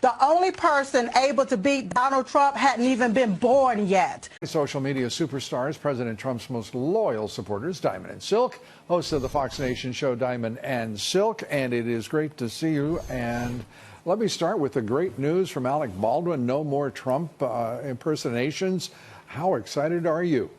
the only person able to beat Donald Trump hadn't even been born yet. Social media superstars, President Trump's most loyal supporters, Diamond and Silk, host of the Fox Nation show Diamond and Silk, and it is great to see you. And let me start with the great news from Alec Baldwin. No more Trump impersonations. How excited are you?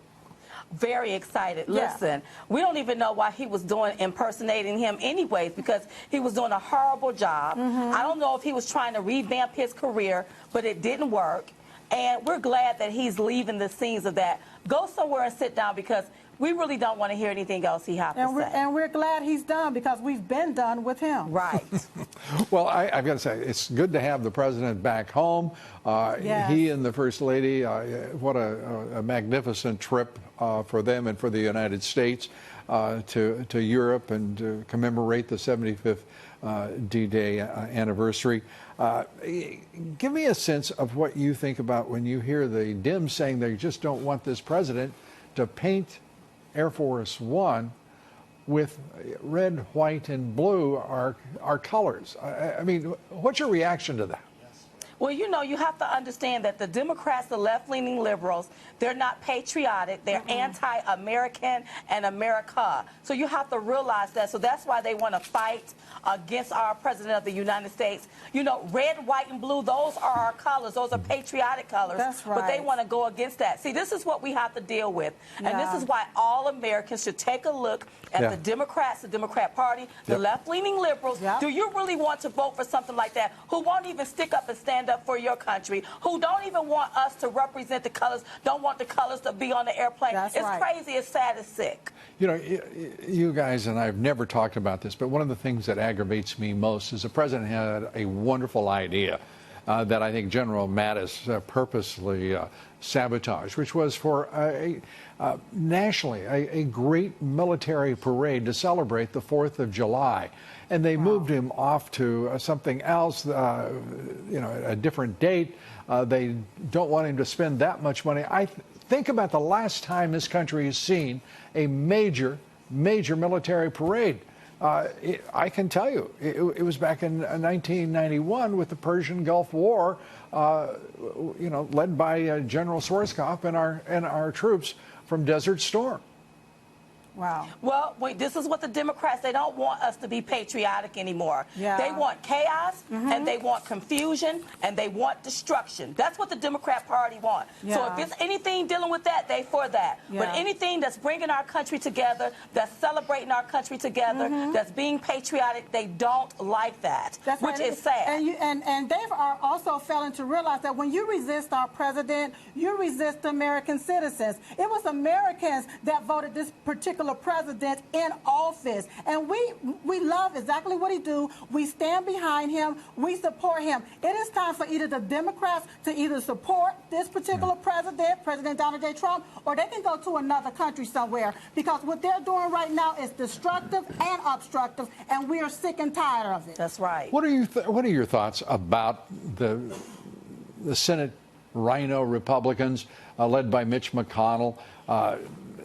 Very excited. Yeah. Listen, we don't even know why he was impersonating him anyways, because he was doing a horrible job. I don't know if he was trying to revamp his career, but it didn't work. And we're glad that he's leaving the scenes of that. Go somewhere and sit down, because we really don't want to hear anything else he has to say. And we're glad he's done, because we've been done with him. Right. Well, I've got to say, it's good to have the president back home. Yes. He and the First Lady, what a magnificent trip for them and for the United States to Europe and to commemorate the 75th D-Day anniversary. Give me a sense of what you think about when you hear the Dems saying they just don't want this president to paint Air Force One with red, white, and blue our colors. I mean, what's your reaction to that? Well, you know, you have to understand that the Democrats, the left-leaning liberals, they're not patriotic. They're anti-American and America. So you have to realize that. So that's why they want to fight against our president of the United States. You know, red, white, and blue, those are our colors. Those are patriotic colors. That's right. But they want to go against that. See, this is what we have to deal with. And this is why all Americans should take a look at the Democrats, the Democrat Party, the left-leaning liberals. Do you really want to vote for something like that, who won't even stick up and stand up for your country, who don't even want us to represent the colors, don't want the colors to be on the airplane? It's crazy, it's sad, it's sick. You know, you guys and I have never talked about this, but one of the things that aggravates me most is the president had a wonderful idea that I think General Mattis purposely sabotaged, which was for nationally a great military parade to celebrate the 4th of July. And they moved him off to something else, you know, a different date. They don't want him to spend that much money. Think about the last time this country has seen a major military parade. I can tell you, it was back in 1991 with the Persian Gulf War, you know, led by General Schwarzkopf and our troops from Desert Storm. Wow. Well, wait, this is what the Democrats, they don't want us to be patriotic anymore. They want chaos, and they want confusion, and they want destruction. That's what the Democrat Party wants. So if it's anything dealing with that, they for that. But anything that's bringing our country together, that's celebrating our country together, that's being patriotic, they don't like that, which is sad. And they are also failing to realize that when you resist our president, you resist American citizens. It was Americans that voted this particular president in office, and we love exactly what he do. We stand behind him. We support him. It is time for either the Democrats to either support this particular president, President Donald J. Trump, or they can go to another country somewhere, because what they're doing right now is destructive and obstructive, and we are sick and tired of it. That's right. What are your thoughts about the Senate Rhino Republicans led by Mitch McConnell?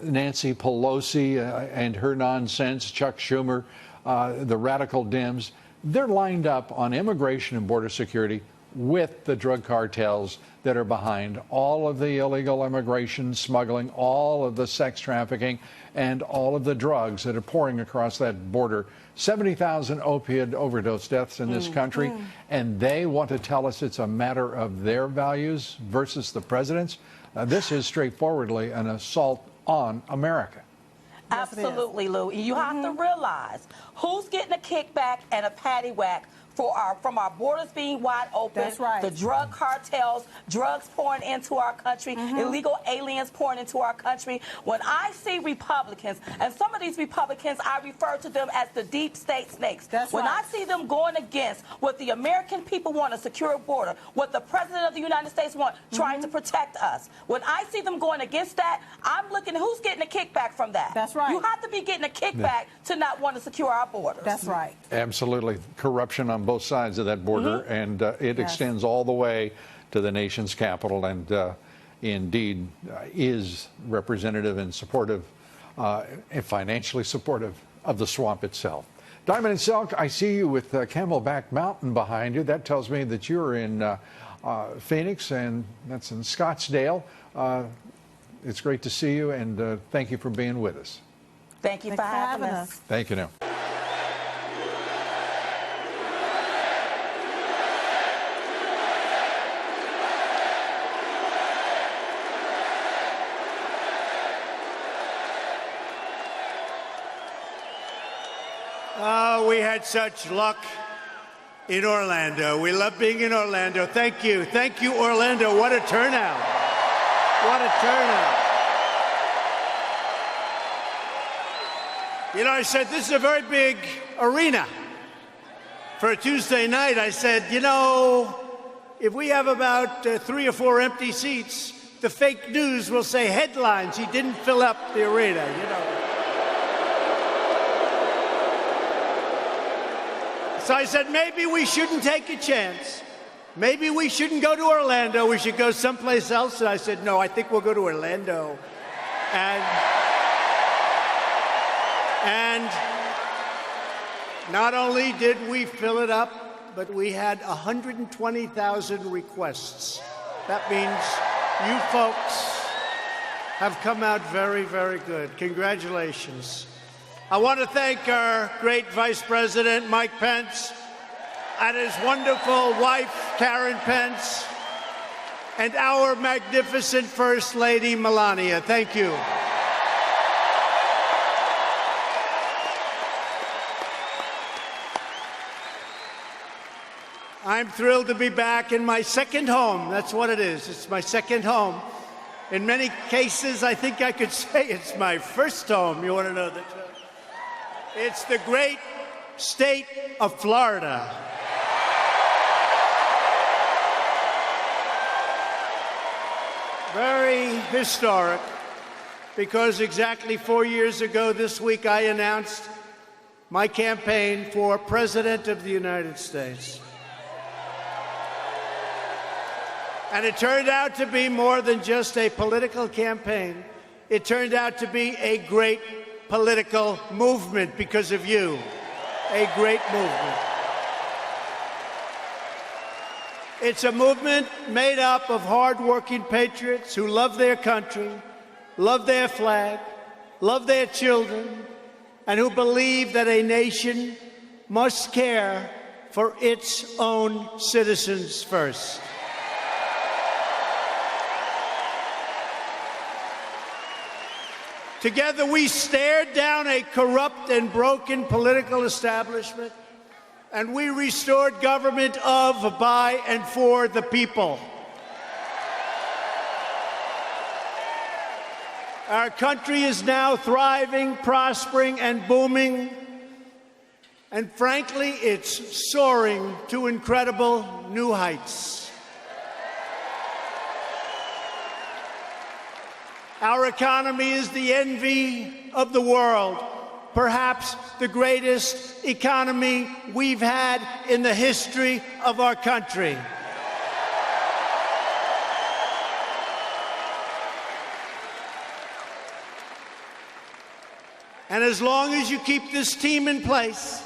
Nancy Pelosi and her nonsense, Chuck Schumer, the radical Dems, they're lined up on immigration and border security with the drug cartels that are behind all of the illegal immigration, smuggling, all of the sex trafficking, and all of the drugs that are pouring across that border. 70,000 opiate overdose deaths in this country, and they want to tell us it's a matter of their values versus the president's. This is straightforwardly an assault on America. Absolutely, Lou. You have to realize who's getting a kickback and a paddywhack from our borders being wide open. That's right. The drug cartels, drugs pouring into our country, illegal aliens pouring into our country. When I see Republicans, and some of these Republicans, I refer to them as the deep state snakes. When I see them going against what the American people want, a secure border, what the President of the United States wants, trying to protect us. When I see them going against that, I'm looking at who's getting a kickback from that. That's right. You have to be getting a kickback to not want to secure our borders. That's right. Absolutely. Corruption on both sides of that border, and it extends all the way to the nation's capital, and indeed is representative and supportive and financially supportive of the swamp itself. Diamond and Silk, I see you with Camelback Mountain behind you. That tells me that you're in Phoenix, and that's in Scottsdale. It's great to see you, and thank you for being with us. Thank you for having us. Thank you now. We had such luck in Orlando. We love being in Orlando. Thank you. Thank you, Orlando. What a turnout. What a turnout. You know, I said, this is a very big arena. For a Tuesday night, I said, you know, if we have about 3 or 4 empty seats, the fake news will say headlines. He didn't fill up the arena, you know. So I said, maybe we shouldn't take a chance. Maybe we shouldn't go to Orlando. We should go someplace else. And I said, no, I think we'll go to Orlando. And not only did we fill it up, but we had 120,000 requests. That means you folks have come out very, very good. Congratulations. I want to thank our great Vice President, Mike Pence, and his wonderful wife, Karen Pence, and our magnificent First Lady, Melania. Thank you. I'm thrilled to be back in my second home. That's what it is. It's my second home. In many cases, I think I could say it's my first home. You want to know the truth? It's the great state of Florida. Very historic, because exactly 4 years ago this week I announced my campaign for President of the United States. And it turned out to be more than just a political campaign. It turned out to be a great political movement because of you. A great movement. It's a movement made up of hard-working patriots who love their country, love their flag, love their children, and who believe that a nation must care for its own citizens first. Together, we stared down a corrupt and broken political establishment, and we restored government of, by, and for the people. Our country is now thriving, prospering, and booming, and frankly, it's soaring to incredible new heights. Our economy is the envy of the world, perhaps the greatest economy we've had in the history of our country. And as long as you keep this team in place,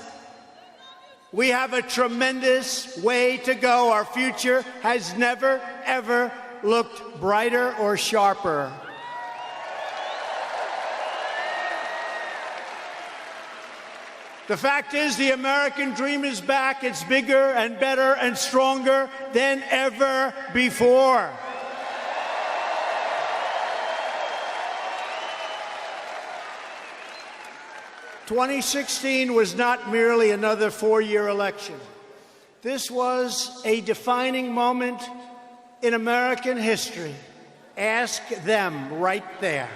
we have a tremendous way to go. Our future has never, ever looked brighter or sharper. The fact is, the American dream is back. It's bigger and better and stronger than ever before. "2016 was not merely another four-year election. This was a defining moment in American history. Ask them right there.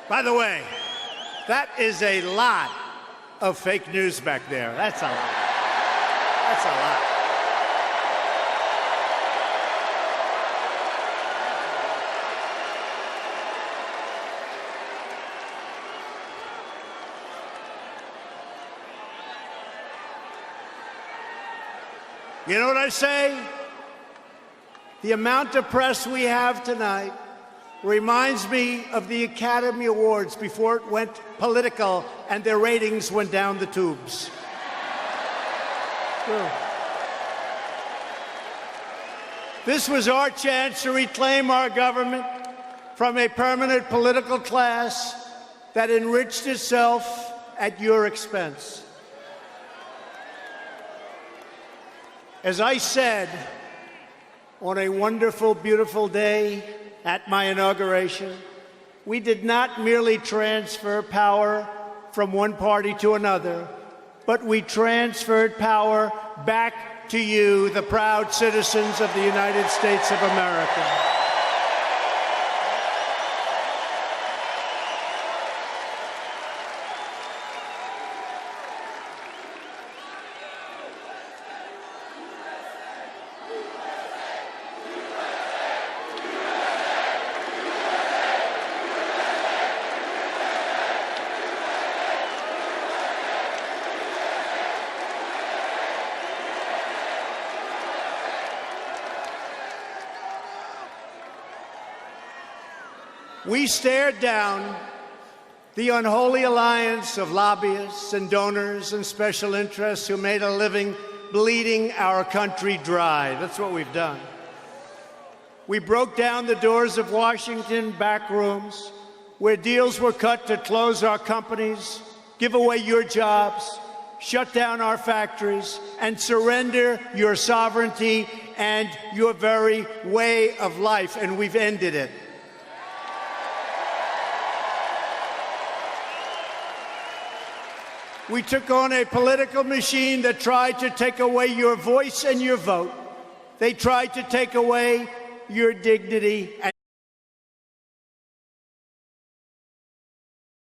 By the way, that is a lot of fake news back there. That's a lot. That's a lot. You know what I say? The amount of press we have tonight reminds me of the Academy Awards before it went political and their ratings went down the tubes. True. This was our chance to reclaim our government from a permanent political class that enriched itself at your expense. As I said on a wonderful, beautiful day at my inauguration, we did not merely transfer power from one party to another, but we transferred power back to you, the proud citizens of the United States of America. We stared down the unholy alliance of lobbyists and donors and special interests who made a living bleeding our country dry. That's what we've done. We broke down the doors of Washington back rooms where deals were cut to close our companies, give away your jobs, shut down our factories, and surrender your sovereignty and your very way of life, and we've ended it. We took on a political machine that tried to take away your voice and your vote. They tried to take away your dignity.